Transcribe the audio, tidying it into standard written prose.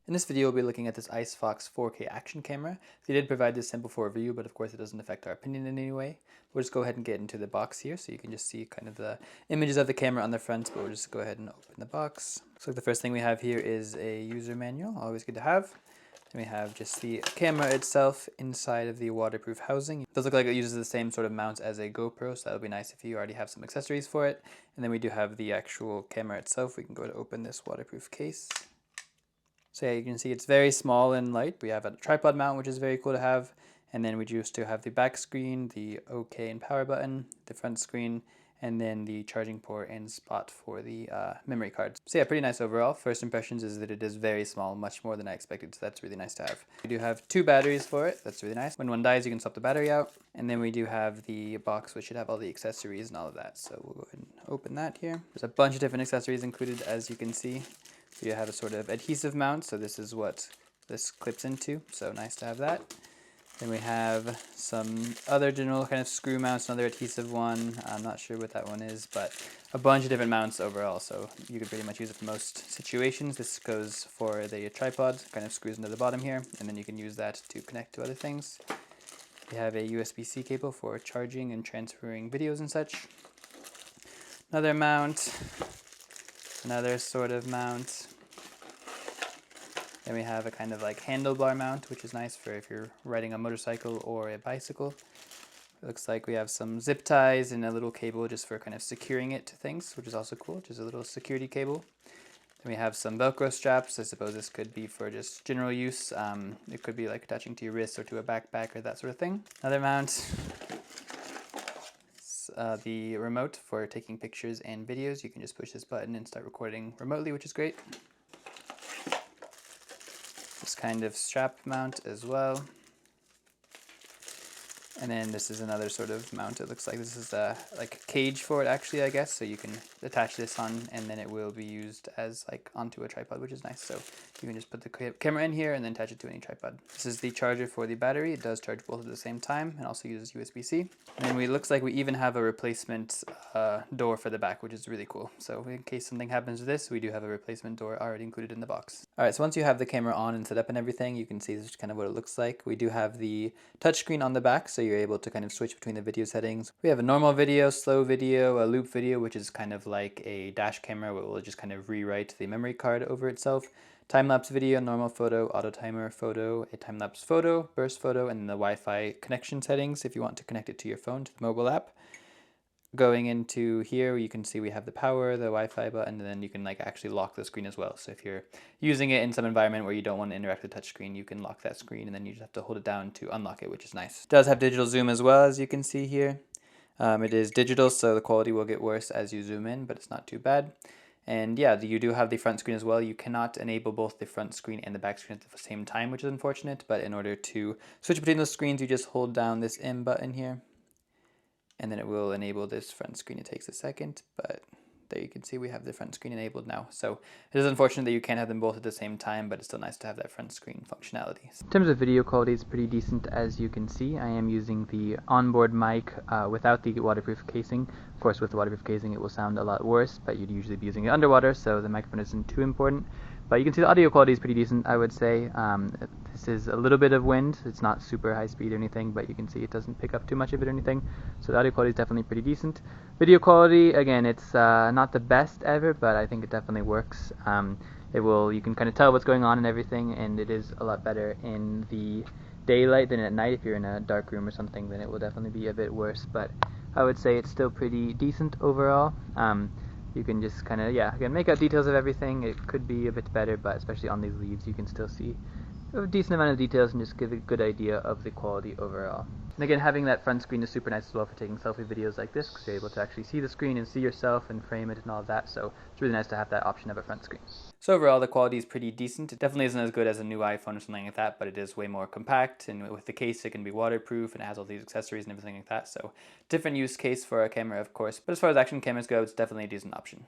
In this video, we'll be looking at this IceFox 4K action camera. They did provide this sample for review, but of course it doesn't affect our opinion in any way. We'll just go ahead and get into the box here so you can just see kind of the images of the camera on the front, but we'll just go ahead and open the box. So the first thing we have here is a user manual, always good to have. Then we have just the camera itself inside of the waterproof housing. It does look like it uses the same sort of mount as a GoPro, so that'll be nice if you already have some accessories for it. And then we do have the actual camera itself. We can go to open this waterproof case. So yeah, you can see it's very small and light. We have a tripod mount, which is very cool to have. And then we used to have the back screen, the OK and power button, the front screen, and then the charging port and spot for the memory cards. So yeah, pretty nice overall. First impressions is that it is very small, much more than I expected, so that's really nice to have. We do have 2 batteries for it. That's really nice. When one dies, you can swap the battery out. And then we do have the box, which should have all the accessories and all of that. So we'll go ahead and open that here. There's a bunch of different accessories included, as you can see. So you have a sort of adhesive mount, so this is what this clips into, so nice to have that. Then we have some other general kind of screw mounts, another adhesive one. I'm not sure what that one is, but a bunch of different mounts overall, so you could pretty much use it for most situations. This goes for the tripod, kind of screws into the bottom here, and then you can use that to connect to other things. We have a USB-C cable for charging and transferring videos and such. Another mount. Another sort of mount. Then we have a kind of like handlebar mount, which is nice for if you're riding a motorcycle or a bicycle. It looks like we have some zip ties and a little cable just for kind of securing it to things, which is also cool, just a little security cable. Then we have some Velcro straps. I suppose this could be for just general use. It could be like attaching to your wrist or to a backpack or that sort of thing. Another mount. The remote for taking pictures and videos. You can just push this button and start recording remotely, which is great. This kind of strap mount as well. And then this is another sort of mount. It looks like this is like a cage for it actually, I guess. So you can attach this on and then it will be used as like onto a tripod, which is nice. So you can just put the camera in here and then attach it to any tripod. This is the charger for the battery. It does charge both at the same time and also uses USB-C. And then it looks like we even have a replacement door for the back, which is really cool. So in case something happens to this, we do have a replacement door already included in the box. All right, so once you have the camera on and set up and everything, you can see this is kind of what it looks like. We do have the touchscreen on the back, so you're able to kind of switch between the video settings. We have a normal video, slow video, a loop video, which is kind of like a dash camera where it will just kind of rewrite the memory card over itself. Time-lapse video, normal photo, auto timer photo, a time-lapse photo, burst photo, and then the Wi-Fi connection settings if you want to connect it to your phone, to the mobile app. Going into here, you can see we have the power, the Wi-Fi button, and then you can like actually lock the screen as well. So if you're using it in some environment where you don't want to interact with the touch screen, you can lock that screen and then you just have to hold it down to unlock it, which is nice. It does have digital zoom as well, as you can see here. It is digital, so the quality will get worse as you zoom in, but it's not too bad. And yeah, you do have the front screen as well. You cannot enable both the front screen and the back screen at the same time, which is unfortunate. But in order to switch between those screens, you just hold down this M button here. And then it will enable this front screen. It takes a second, but there you can see we have the front screen enabled now. So it is unfortunate that you can't have them both at the same time, but it's still nice to have that front screen functionality. In terms of video quality, it's pretty decent, as you can see. I am using the onboard mic without the waterproof casing. Of course, with the waterproof casing, it will sound a lot worse, but you'd usually be using it underwater, so the microphone isn't too important. But you can see the audio quality is pretty decent, I would say. This is a little bit of wind. It's not super high speed or anything, but you can see it doesn't pick up too much of it or anything. So the audio quality is definitely pretty decent. Video quality, again, it's not the best ever, but I think it definitely works. You can kind of tell what's going on and everything, and it is a lot better in the daylight than at night. If you're in a dark room or something, then it will definitely be a bit worse, but I would say it's still pretty decent overall. You can just kind of, again, make out details of everything. It could be a bit better, but especially on these leaves, you can still see a decent amount of details and just give a good idea of the quality overall. And again, having that front screen is super nice as well for taking selfie videos like this, because you're able to actually see the screen and see yourself and frame it and all of that, so it's really nice to have that option of a front screen. So overall, the quality is pretty decent. It definitely isn't as good as a new iPhone or something like that, but it is way more compact, and with the case, it can be waterproof, and it has all these accessories and everything like that, so different use case for a camera, of course, but as far as action cameras go, it's definitely a decent option.